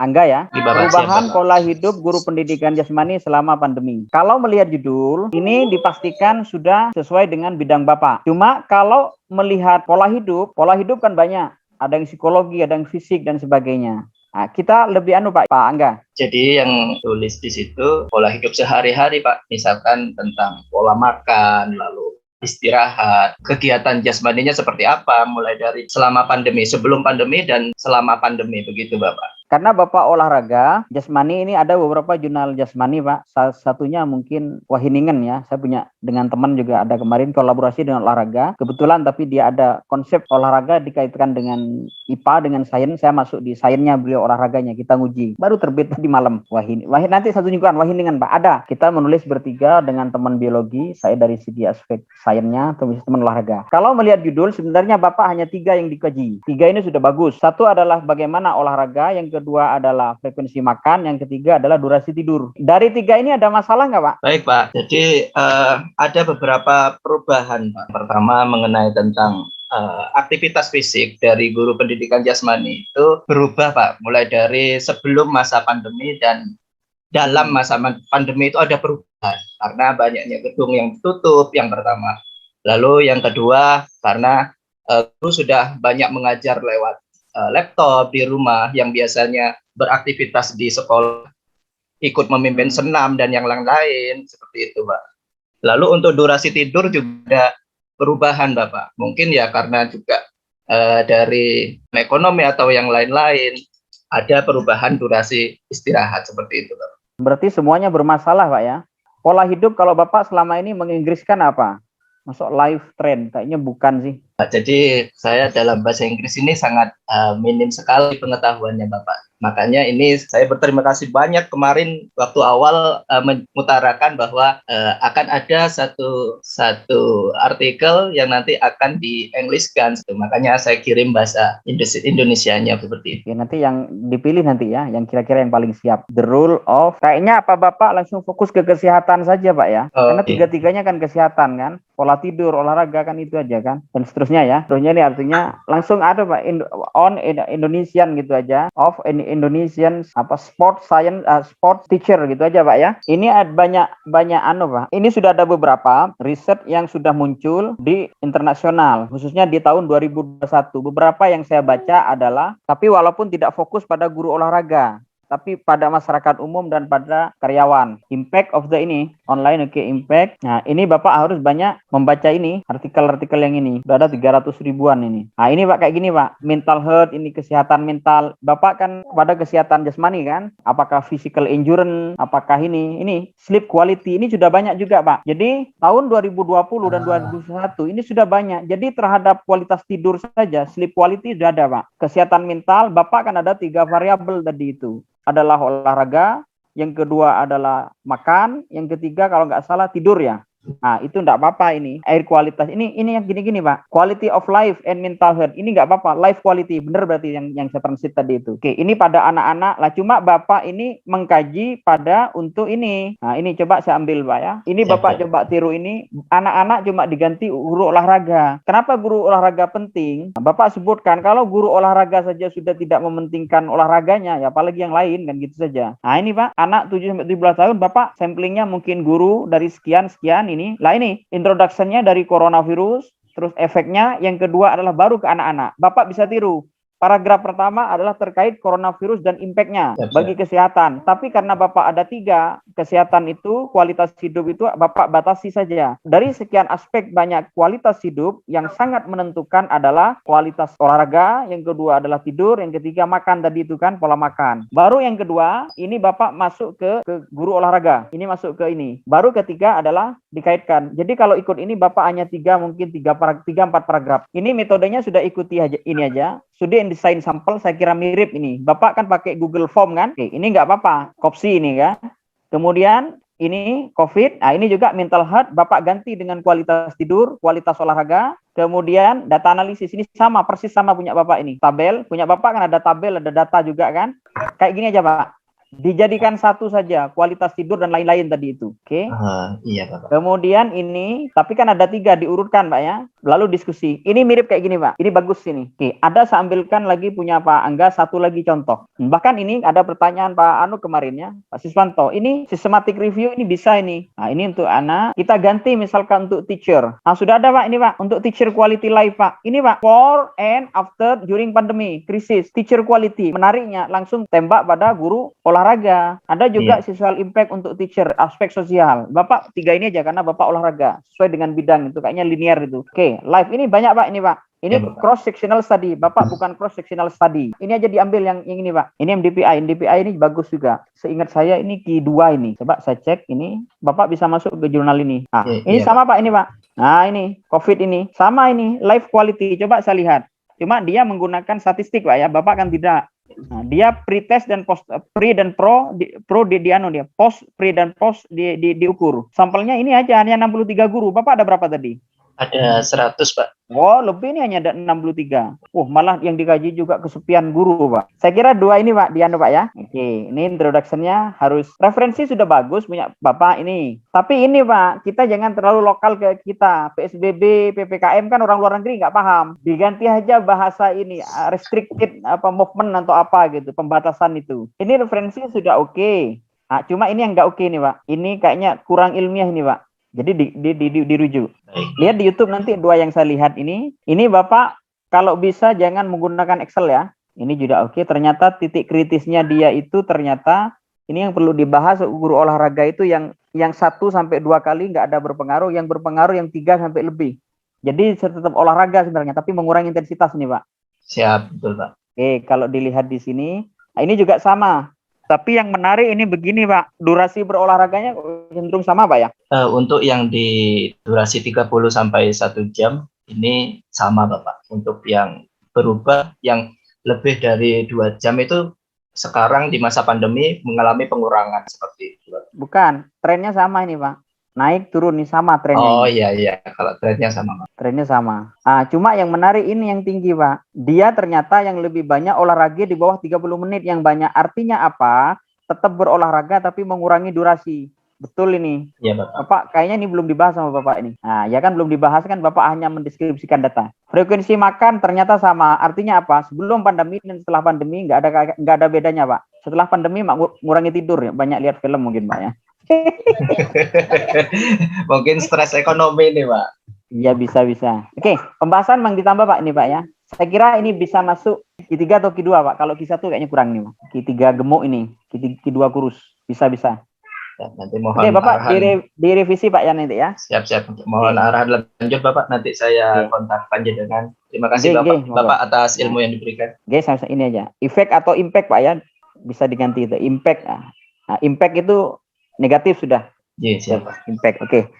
Angga ya, Bapak, perubahan siap, pola hidup guru pendidikan jasmani selama pandemi. Kalau melihat judul, ini dipastikan sudah sesuai dengan bidang Bapak. Cuma kalau melihat pola hidup kan banyak. Ada yang psikologi, ada yang fisik, dan sebagainya. Nah, kita lebih Pak Angga. Jadi yang tulis di situ pola hidup sehari-hari Pak, misalkan tentang pola makan, lalu istirahat, kegiatan jasmaninya seperti apa, mulai dari selama pandemi, sebelum pandemi, dan selama pandemi, begitu Bapak. Karena Bapak olahraga, jasmani ini ada beberapa jurnal jasmani Pak. Salah satunya mungkin Wahiningen ya. Saya punya dengan teman juga ada kemarin kolaborasi dengan olahraga. Kebetulan tapi dia ada konsep olahraga dikaitkan dengan IPA, dengan sains. Saya masuk di sainsnya, beliau olahraganya. Kita nguji. Baru terbit tadi malam. Wahid nanti satu juga Wahiningen Pak. Ada. Kita menulis bertiga dengan teman biologi. Saya dari segi aspek sainsnya, teman olahraga. Kalau melihat judul, sebenarnya Bapak hanya 3 yang dikaji. 3 ini sudah bagus. Satu adalah bagaimana olahraga, yang kedua adalah frekuensi makan, yang ketiga adalah durasi tidur. Dari 3 ini ada masalah nggak Pak? Baik Pak, jadi ada beberapa perubahan Pak. Pertama mengenai tentang aktivitas fisik dari guru pendidikan jasmani itu berubah Pak, mulai dari sebelum masa pandemi dan dalam masa pandemi itu ada perubahan karena banyaknya gedung yang tutup, yang pertama. Lalu yang kedua karena guru sudah banyak mengajar lewat laptop di rumah, yang biasanya beraktivitas di sekolah, ikut memimpin senam dan yang lain-lain, seperti itu Pak. Lalu untuk durasi tidur juga ada perubahan Bapak. Mungkin ya karena juga dari ekonomi atau yang lain-lain, ada perubahan durasi istirahat seperti itu Bapak. Berarti semuanya bermasalah Pak ya. Pola hidup kalau Bapak selama ini menginggriskan apa? Masuk live trend, kayaknya bukan sih. Jadi saya dalam bahasa Inggris ini sangat minim sekali pengetahuannya Bapak. Makanya ini saya berterima kasih banyak kemarin waktu awal mengutarakan bahwa akan ada satu artikel yang nanti akan di-Englishkan. Makanya saya kirim bahasa Indonesianya seperti itu. Ya, nanti yang dipilih nanti ya, yang kira-kira yang paling siap. The rule of, kayaknya apa Bapak langsung fokus ke kesehatan saja Pak ya? Karena tiga-tiganya kan kesehatan kan, pola tidur, olahraga kan itu aja kan, dan seterusnya ya. Terusnya ini artinya langsung ada Pak, on Indonesian gitu aja, of Indonesian sport science, sport teacher gitu aja Pak ya. Ini ada banyak Pak. Ini sudah ada beberapa riset yang sudah muncul di internasional, khususnya di tahun 2021. Beberapa yang saya baca adalah, tapi walaupun tidak fokus pada guru olahraga, tapi pada masyarakat umum dan pada karyawan. Impact of the ini online, oke, impact. Nah, ini Bapak harus banyak membaca ini, artikel-artikel yang ini. Sudah ada 300 ribuan ini. Nah, ini Pak kayak gini Pak, mental health, ini kesehatan mental. Bapak kan pada kesehatan jasmani kan? Apakah physical endurance, apakah ini sleep quality, ini sudah banyak juga Pak. Jadi, tahun 2020 dan 2021 ini sudah banyak. Jadi, terhadap kualitas tidur saja, sleep quality sudah ada Pak. Kesehatan mental, Bapak kan ada 3 variabel tadi itu. Adalah olahraga, yang kedua adalah makan, yang ketiga kalau nggak salah tidur ya. Nah, itu enggak apa-apa ini. Air kualitas. Ini yang gini-gini, Pak. Quality of life and mental health. Ini enggak apa-apa. Life quality. Benar berarti yang saya transit tadi itu. Oke, ini pada anak-anak lah. Cuma Bapak ini mengkaji pada untuk ini. Nah, ini coba saya ambil, Pak ya. Ini Bapak coba tiru ini. Anak-anak cuma diganti guru olahraga. Kenapa guru olahraga penting? Nah, Bapak sebutkan kalau guru olahraga saja sudah tidak mementingkan olahraganya, ya apalagi yang lain kan gitu saja. Nah, ini Pak, anak 7-17 tahun, Bapak samplingnya mungkin guru dari sekian ini. Lah ini introduction-nya dari coronavirus, terus efeknya yang kedua adalah baru ke anak-anak. Bapak bisa tiru. Paragraf pertama adalah terkait coronavirus dan impact-nya bagi kesehatan. Tapi karena Bapak ada 3, kesehatan itu, kualitas hidup itu Bapak batasi saja. Dari sekian aspek banyak kualitas hidup, yang sangat menentukan adalah kualitas olahraga, yang kedua adalah tidur, yang ketiga makan tadi itu kan, pola makan. Baru yang kedua, ini Bapak masuk ke guru olahraga. Ini masuk ke ini. Baru ketiga adalah dikaitkan. Jadi kalau ikut ini Bapak hanya 3-4 paragraf. Ini metodenya sudah ikuti aja ini aja. Sudah desain sampel saya kira mirip ini. Bapak kan pakai Google Form kan? Oke, ini nggak apa-apa. Kopsi ini kan. Kemudian ini COVID. Nah, ini juga mental health. Bapak ganti dengan kualitas tidur, kualitas olahraga. Kemudian data analisis ini sama, persis sama punya Bapak ini. Tabel, punya Bapak kan ada tabel, ada data juga kan? Kayak gini aja Pak. Dijadikan satu saja, kualitas tidur dan lain-lain tadi itu. Oke. Iya, Bapak. Kemudian ini, tapi kan ada 3 diurutkan, Pak ya. Lalu diskusi. Ini mirip kayak gini, Pak. Ini bagus ini. Oke, ada saya ambilkan lagi punya Pak Angga satu lagi contoh. Bahkan ini ada pertanyaan Pak Anu kemarin ya, Pak Siswanto. Ini systematic review ini bisa ini. Nah, ini untuk anak. Kita ganti misalkan untuk teacher. Nah, sudah ada Pak ini Pak untuk teacher quality life Pak. Ini Pak, for and after during pandemi, krisis, teacher quality. Menariknya langsung tembak pada guru olahraga. Ada juga social impact untuk teacher, aspek sosial. Bapak 3 ini aja karena Bapak olahraga sesuai dengan bidang itu, kayaknya linear itu. Oke, live ini banyak Pak ini Pak. Ini cross sectional study. Bapak bukan cross sectional study. Ini aja diambil yang ini Pak. Ini MDPI. MDPI ini bagus juga. Seingat saya ini Q2 ini. Coba saya cek ini. Bapak bisa masuk ke jurnal ini. Nah, ini sama Pak ini Pak. Nah, ini COVID ini. Sama ini life quality. Coba saya lihat. Cuma dia menggunakan statistik Pak ya. Bapak kan tidak. Nah, dia pre-test dan post, pre dan pro di anu dia, post, pre dan post diukur. Sampelnya ini aja hanya 63 guru. Bapak ada berapa tadi? Ada 100, Pak. Oh, lebih ini hanya ada 63. Malah yang dikaji juga kesepian guru, Pak. Saya kira 2 ini, Pak, dianu, Pak ya. Oke, ini introduction-nya harus referensi sudah bagus punya Bapak ini. Tapi ini, Pak, kita jangan terlalu lokal ke kita. PSBB, PPKM kan orang luar negeri nggak paham. Diganti aja bahasa ini, restricted apa movement atau apa gitu, pembatasan itu. Ini referensi sudah oke. Nah, cuma ini yang nggak oke nih, Pak. Ini kayaknya kurang ilmiah ini, Pak. Jadi dirujuk. Lihat di YouTube nanti 2 yang saya lihat ini. Ini Bapak kalau bisa jangan menggunakan Excel ya. Ini juga oke. Ternyata titik kritisnya dia itu ternyata ini yang perlu dibahas guru olahraga itu yang 1 sampai 2 kali nggak ada berpengaruh, yang berpengaruh yang 3 sampai lebih. Jadi tetap olahraga sebenarnya, tapi mengurangi intensitas nih Pak. Siap, betul Pak. Oke, kalau dilihat di sini, nah ini juga sama. Tapi yang menarik ini begini Pak, durasi berolahraganya cenderung sama Pak ya? Untuk yang di durasi 30 sampai 1 jam, ini sama Bapak. Untuk yang berubah, yang lebih dari 2 jam itu sekarang di masa pandemi mengalami pengurangan seperti itu. Bukan, trennya sama ini Pak. Naik turun nih sama trennya. Oh iya, kalau trennya sama Pak. Trennya sama. Cuma yang menarik ini yang tinggi Pak. Dia ternyata yang lebih banyak olahraga di bawah 30 menit yang banyak. Artinya apa? Tetap berolahraga tapi mengurangi durasi. Betul ini. Iya Bapak. Bapak kayaknya ini belum dibahas sama Bapak ini. Nah, ya kan belum dibahas kan Bapak hanya mendeskripsikan data. Frekuensi makan ternyata sama. Artinya apa? Sebelum pandemi dan setelah pandemi nggak ada bedanya Pak. Setelah pandemi mengurangi tidur ya. Banyak lihat film mungkin Pak ya. Mungkin stres ekonomi nih Pak. Iya bisa. Oke, pembahasan memang ditambah Pak ini Pak ya. Saya kira ini bisa masuk Q3 atau Q2 Pak. Kalau Q1 kayaknya kurang nih Pak. Q3 gemuk ini, Q2 kurus. Bisa. Ya, nanti mohon Bapak direvisi Pak ya nanti ya. Siap. Mohon arahan lanjut Bapak. Nanti saya kontak panjenengan. Terima kasih Bapak atas ilmu yang diberikan. Sama ini aja. Efek atau impact Pak ya. Bisa diganti itu. Impact. Nah, impact itu negatif sudah. Iya, siap. Impact. Oke.